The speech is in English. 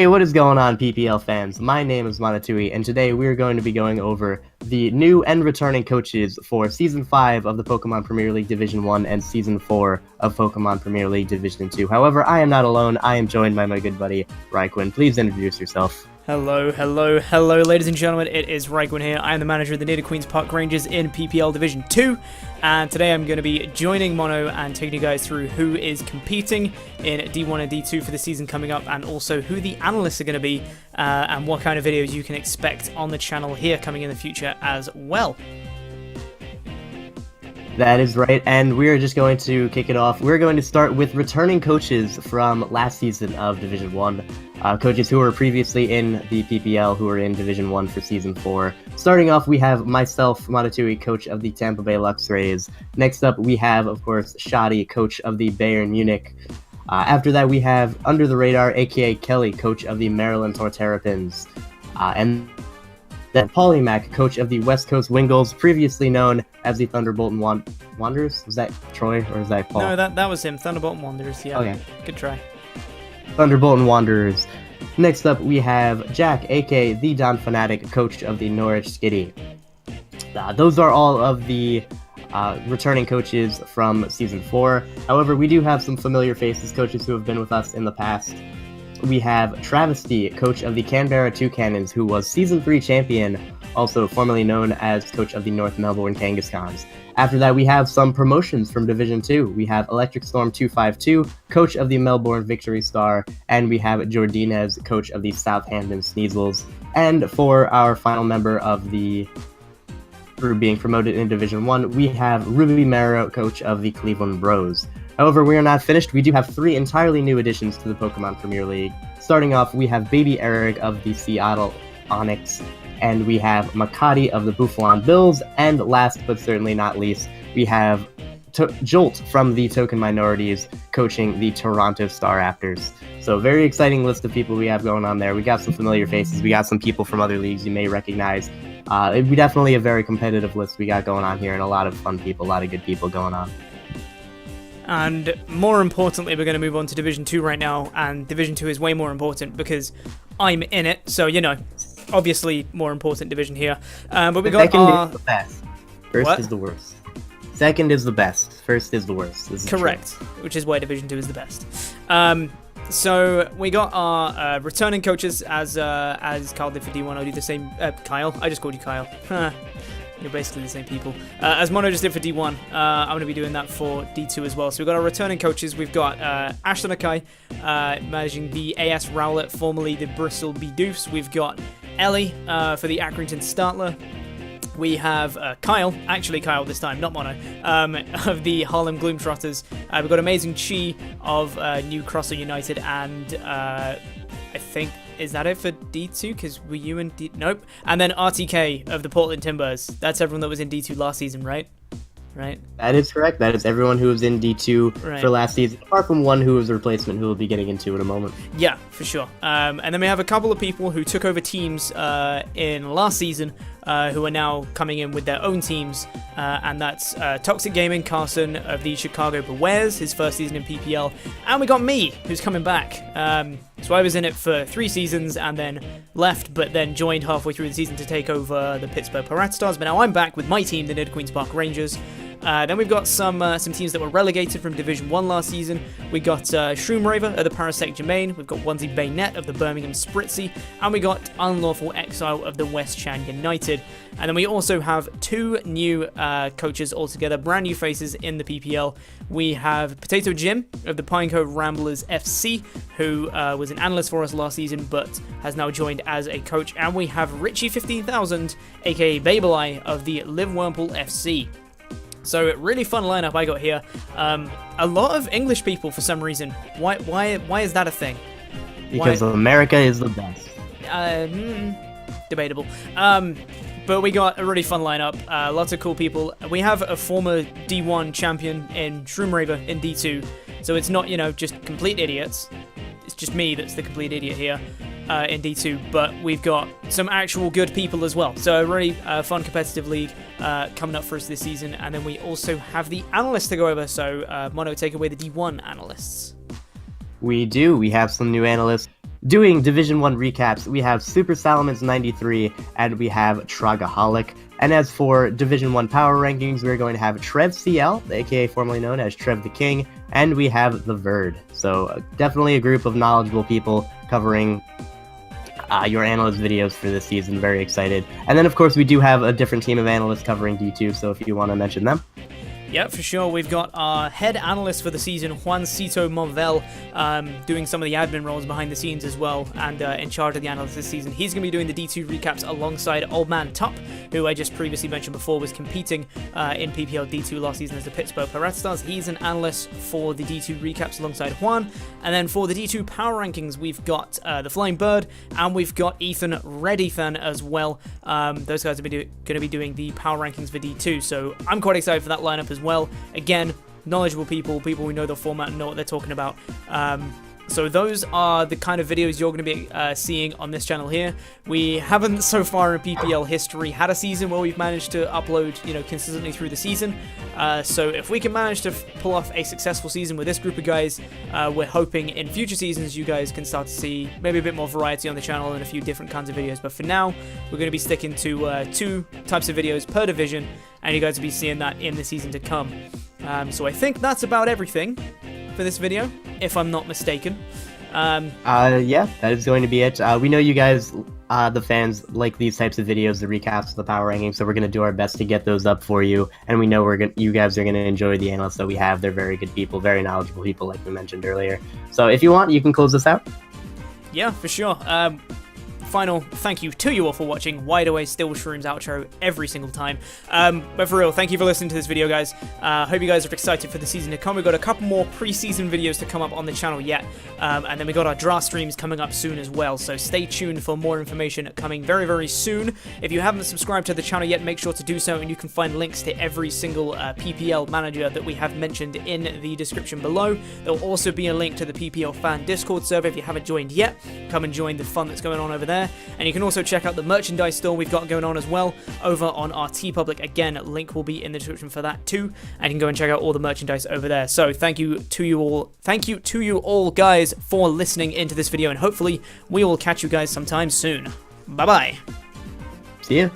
Hey, what is going on, PPL fans? My name is Monotui, and today we're going to be going over the new and returning coaches for Season 5 of the Pokemon Premier League Division 1 and Season 4 of Pokemon Premier League Division 2. However, I am not alone. I am joined by my good buddy, Raikwen. Please introduce yourself. Hello, ladies and gentlemen, it is Raikwen here. I am the manager of the Native Queen's Park Rangers in PPL Division 2, and today I'm going to be joining Mono and taking you guys through who is competing in D1 and D2 for the season coming up, and also who the analysts are going to be, and what kind of videos you can expect on the channel here coming in the future as well. That is right, and we're just going to kick it off. We're going to start with returning coaches from last season of Division 1. Coaches who were previously in the PPL, who are in Division 1 for Season 4. Starting off, we have myself, Monotui, coach of the Tampa Bay Lux Rays. Next up, we have, of course, Shadi, coach of the Bayern Munich. After that, we have Under the Radar, aka Kelly, coach of the Maryland Torterrapins. And then Polymac, coach of the West Coast Wingulls, previously known as the Thunderbolt and Wanderers. Was that Troy, or was that Paul? No, that was him, Thunderbolt and Wanderers, yeah. Okay. Good try. Thunderbolt and Wanderers. Next up, we have Jack, aka the Don Fanatic, coach of the Norwich Skitty. Those are all of the returning coaches from Season 4. However, we do have some familiar faces, coaches who have been with us in the past. We have Travesty, coach of the Canberra Toucannons, who was Season 3 champion, also formerly known as coach of the North Melbourne Kangaskhan. After that, we have some promotions from Division 2. We have Electric Storm 252, coach of the Melbourne Victory Star, and we have Jordinez, coach of the Southampton Sneasels. And for our final member of the crew being promoted in Division 1, we have Ruby Marrow, coach of the Cleveland Bros. However, we are not finished. We do have 3 entirely new additions to the Pokemon Premier League. Starting off, we have Baby Eric of the Seattle Onyx, and we have Makati of the Buffalon Bills, and last but certainly not least, we have Jolt from the Token Minorities coaching the Toronto Star Raptors. So very exciting list of people we have going on there. We got some familiar faces. We got some people from other leagues you may recognize. It'd be definitely a very competitive list we got going on here, and a lot of fun people, a lot of good people going on. And more importantly, we're going to move on to Division 2 right now, and Division 2 is way more important because I'm in it, so, you know, obviously more important division here. But we got Second is the best. First What? is the worst. Second is the best. First is the worst. This is correct, which is why Division 2 is the best. So we got our returning coaches as Kyle did for D1. I'll do the same. Kyle, I just called you Kyle. You're basically the same people. As Mono just did for D1, I'm going to be doing that for D2 as well. So we've got our returning coaches. We've got Ashton Akai, managing the AS Rowlet, formerly the Bristol Bedoofs. We've got Ellie for the Accrington Startler. We have Kyle, actually Kyle this time, not Mono, of the Harlem Gloomtrotters. We've got Amazing Chi of New Crosser United, and I think, is that it for D2? Because were you in D... Nope. And then RTK of the Portland Timbers. That's everyone that was in D2 last season, right? Right? That is correct. That is everyone who was in D2 Right. for last season, apart from one who was a replacement who we'll be getting into in a moment. Yeah, for sure. And then we have a couple of people who took over teams in last season who are now coming in with their own teams, and that's Toxic Gaming, Carson of the Chicago Bewares, his first season in PPL, and we got me, who's coming back. So I was in it for 3 seasons and then left, but then joined halfway through the season to take over the Pittsburgh Pirate Stars, but now I'm back with my team, the Native Queen's Park Rangers. Then we've got some teams that were relegated from Division 1 last season. We got Shroom Raver of the Parasect Germain, we've got Onesie Bayonet of the Birmingham Spritzy, and we got Unlawful Exile of the West Chan United. And then we also have 2 new coaches altogether, brand new faces in the PPL. We have Potato Jim of the Pine Cove Ramblers FC, who was an analyst for us last season, but has now joined as a coach. And we have Richie 15000, aka Babeleye of the Live Wurmple FC. So really fun lineup I got here. A lot of English people for some reason. Why is that a thing? Because America is the best. Debatable. But we got a really fun lineup. Lots of cool people. We have a former D1 champion in Shroom Raver in D2. So it's not, you know, just complete idiots. It's just me that's the complete idiot here in D2, but we've got some actual good people as well. So a really fun competitive league coming up for us this season, and then we also have the analysts to go over. So Mono, take away the D1 analysts. We do. We have some new analysts. doing Division 1 recaps, we have Super Salamence 93 and we have Trogaholic. And as for Division 1 power rankings, we're going to have Trev CL, aka formerly known as Trev the King, and we have the Verd. So definitely a group of knowledgeable people covering your analyst videos for this season. Very excited. And then, of course, we do have a different team of analysts covering D2, so if you want to mention them. Yeah, for sure. We've got our head analyst for the season, Juancito Monvel, doing some of the admin roles behind the scenes as well, and in charge of the analysts this season. He's going to be doing the D2 recaps alongside Old Man Top, who I just previously mentioned before was competing in PPL D2 last season as the Pittsburgh Pirate Stars. He's an analyst for the D2 recaps alongside Juan. And then for the D2 power rankings, we've got the Flying Bird, and we've got Ethan Redithan as well. Those guys are going to be doing the power rankings for D2, so I'm quite excited for that lineup as well. Again, knowledgeable people who know the format and know what they're talking about. So those are the kind of videos you're going to be seeing on this channel here. We haven't so far in PPL history had a season where we've managed to upload, consistently through the season. So if we can manage to pull off a successful season with this group of guys, we're hoping in future seasons you guys can start to see maybe a bit more variety on the channel and a few different kinds of videos. But for now, we're going to be sticking to 2 types of videos per division, and you guys will be seeing that in the season to come. So I think that's about everything for this video, if I'm not mistaken. Yeah, that is going to be it. We know you guys, the fans, like these types of videos, the recaps, the power rankings, so we're going to do our best to get those up for you, and we know you guys are going to enjoy the analysts that we have. They're very good people, very knowledgeable people, like we mentioned earlier. So if you want, you can close this out. Yeah, for sure. Final thank you to you all for watching. Wide Away Still Shrooms outro every single time. But for real, thank you for listening to this video, guys. Hope you guys are excited for the season to come. We've got a couple more pre-season videos to come up on the channel yet. And then we got our draft streams coming up soon as well. So stay tuned for more information coming very, very soon. If you haven't subscribed to the channel yet, make sure to do so. And you can find links to every single PPL manager that we have mentioned in the description below. There'll also be a link to the PPL fan Discord server. If you haven't joined yet, come and join the fun that's going on over there. And you can also check out the merchandise store we've got going on as well over on our TeePublic. Again, link will be in the description for that too, and you can go and check out all the merchandise over there. So thank you to you all guys for listening into this video, and hopefully we will catch you guys sometime soon. Bye bye. See ya.